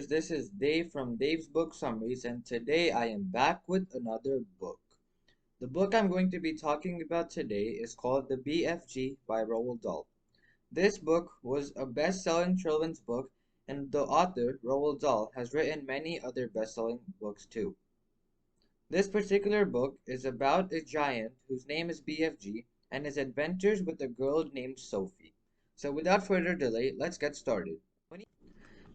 this is Dave from Dave's Book Summaries, and today I am back with another book. The book I'm going to be talking about today is called The BFG by Roald Dahl. This book was a best-selling children's book, and the author, Roald Dahl, has written many other best-selling books too. This particular book is about a giant whose name is BFG and his adventures with a girl named Sophie. So without further delay, let's get started.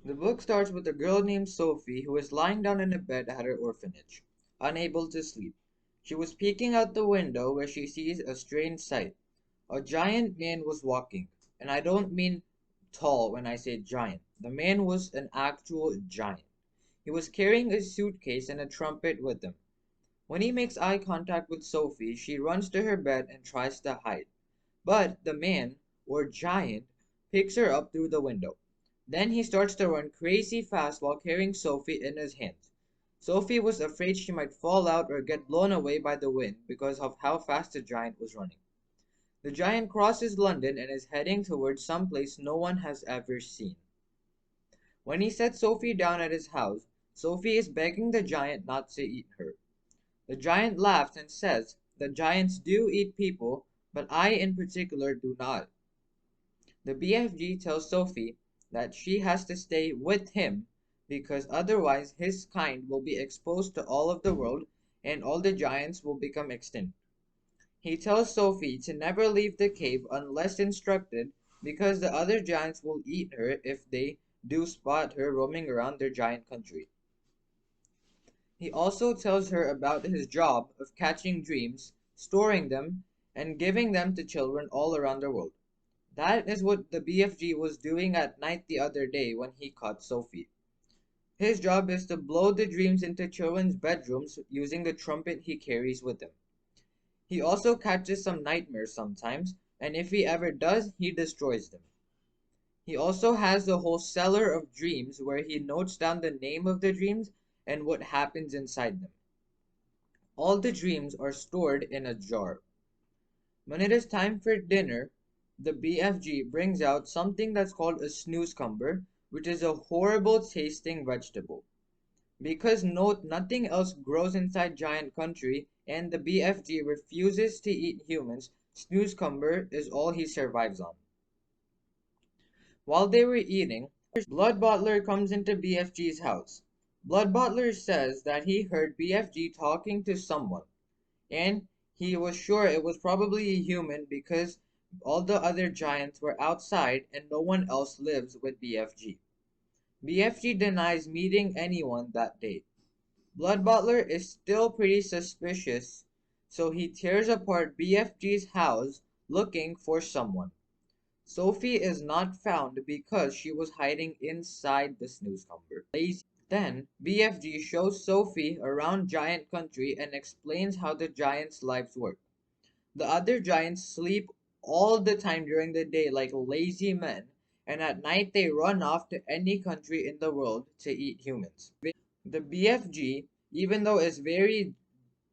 The book starts with a girl named Sophie who is lying down in a bed at her orphanage, unable to sleep. She was peeking out the window where she sees a strange sight. A giant man was walking, and I don't mean tall when I say giant. The man was an actual giant. He was carrying a suitcase and a trumpet with him. When he makes eye contact with Sophie, she runs to her bed and tries to hide. But the man, or giant, picks her up through the window. Then he starts to run crazy fast while carrying Sophie in his hands. Sophie was afraid she might fall out or get blown away by the wind because of how fast the giant was running. The giant crosses London and is heading towards some place no one has ever seen. When he sets Sophie down at his house, Sophie is begging the giant not to eat her. The giant laughs and says, "The giants do eat people, but I in particular do not." The BFG tells Sophie that she has to stay with him because otherwise his kind will be exposed to all of the world and all the giants will become extinct. He tells Sophie to never leave the cave unless instructed because the other giants will eat her if they do spot her roaming around their giant country. He also tells her about his job of catching dreams, storing them, and giving them to children all around the world. That is what the BFG was doing at night the other day when he caught Sophie. His job is to blow the dreams into children's bedrooms using the trumpet he carries with him. He also catches some nightmares sometimes, and if he ever does, he destroys them. He also has the whole cellar of dreams where he notes down the name of the dreams and what happens inside them. All the dreams are stored in a jar. When it is time for dinner, the BFG brings out something that's called a snoozecumber, which is a horrible tasting vegetable. Because nothing else grows inside giant country and the BFG refuses to eat humans, snoozecumber is all he survives on. While they were eating, Blood Bottler comes into BFG's house. Blood Bottler says that he heard BFG talking to someone, and he was sure it was probably a human because all the other giants were outside and no one else lives with BFG. BFG denies meeting anyone that day. Blood Bottler is still pretty suspicious, so he tears apart BFG's house looking for someone. Sophie is not found because she was hiding inside the snoozecumber. Then, BFG shows Sophie around giant country and explains how the giants' lives work. The other giants sleep all the time during the day like lazy men, and at night they run off to any country in the world to eat humans. The BFG, even though is very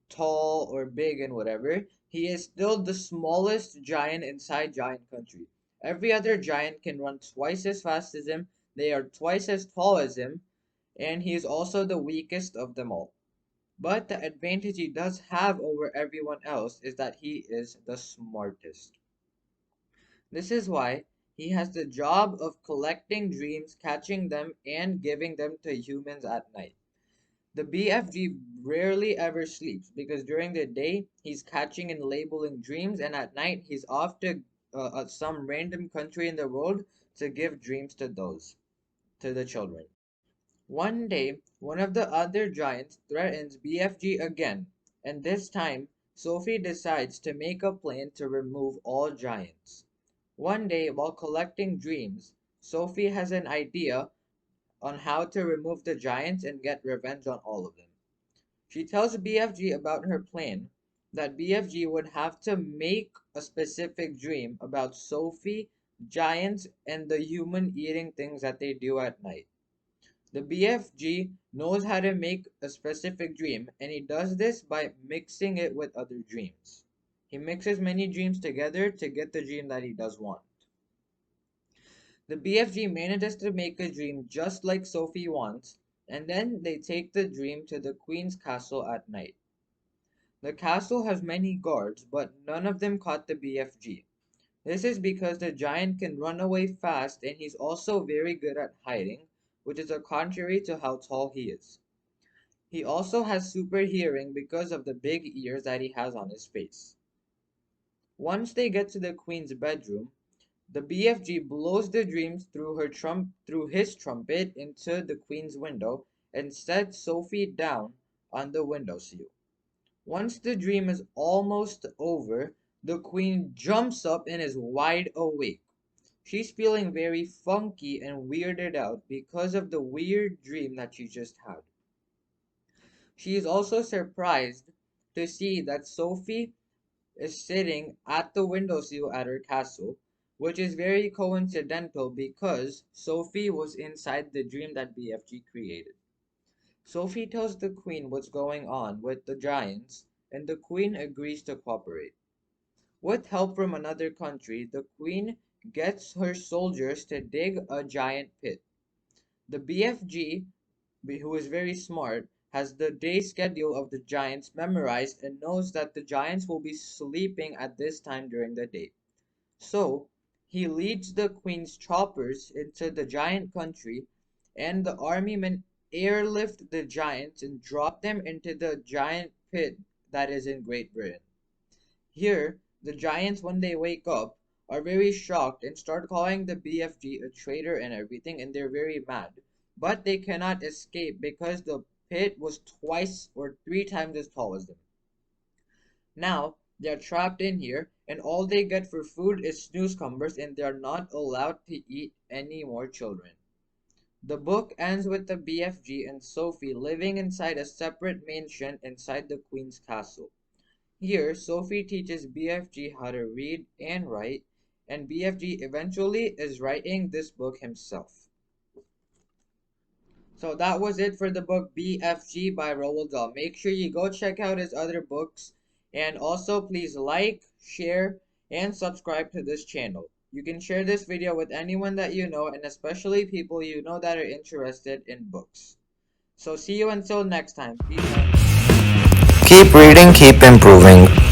tall or big and whatever, he is still the smallest giant inside giant country. Every other giant can run twice as fast as him, they are twice as tall as him, and he is also the weakest of them all. But the advantage he does have over everyone else is that he is the smartest. This is why he has the job of collecting dreams, catching them, and giving them to humans at night. The BFG rarely ever sleeps because during the day he's catching and labeling dreams, and at night he's off to some random country in the world to give dreams to the children. One day, one of the other giants threatens BFG again, and this time Sophie decides to make a plan to remove all giants. One day, while collecting dreams, Sophie has an idea on how to remove the giants and get revenge on all of them. She tells BFG about her plan, that BFG would have to make a specific dream about Sophie, giants, and the human eating things that they do at night. The BFG knows how to make a specific dream, and he does this by mixing it with other dreams. He mixes many dreams together to get the dream that he does want. The BFG manages to make a dream just like Sophie wants, and then they take the dream to the queen's castle at night. The castle has many guards, but none of them caught the BFG. This is because the giant can run away fast and he's also very good at hiding, which is a contrary to how tall he is. He also has super hearing because of the big ears that he has on his face. Once they get to the queen's bedroom, the BFG blows the dreams through his trumpet into the queen's window and sets Sophie down on the windowsill. Once the dream is almost over, the queen jumps up and is wide awake. She's feeling very funky and weirded out because of the weird dream that she just had. She is also surprised to see that Sophie is sitting at the windowsill at her castle, which is very coincidental because Sophie was inside the dream that BFG created. Sophie tells the queen what's going on with the giants, and the queen agrees to cooperate. With help from another country, the queen gets her soldiers to dig a giant pit. The BFG, who is very smart, has the day schedule of the giants memorized and knows that the giants will be sleeping at this time during the day. So, he leads the queen's choppers into the giant country, and the army men airlift the giants and drop them into the giant pit that is in Great Britain. Here, the giants, when they wake up, are very shocked and start calling the BFG a traitor and everything, and they're very mad. But they cannot escape because the pit was twice or three times as tall as them. Now, they're trapped in here, and all they get for food is snooze-cumbers, and they're not allowed to eat any more children. The book ends with the BFG and Sophie living inside a separate mansion inside the Queen's castle. Here, Sophie teaches BFG how to read and write, and BFG eventually is writing this book himself. So that was it for the book BFG by Roald Dahl. Make sure you go check out his other books, and also please like, share, and subscribe to this channel. You can share this video with anyone that you know, and especially people you know that are interested in books. So see you until next time. Peace out. Keep reading, keep improving.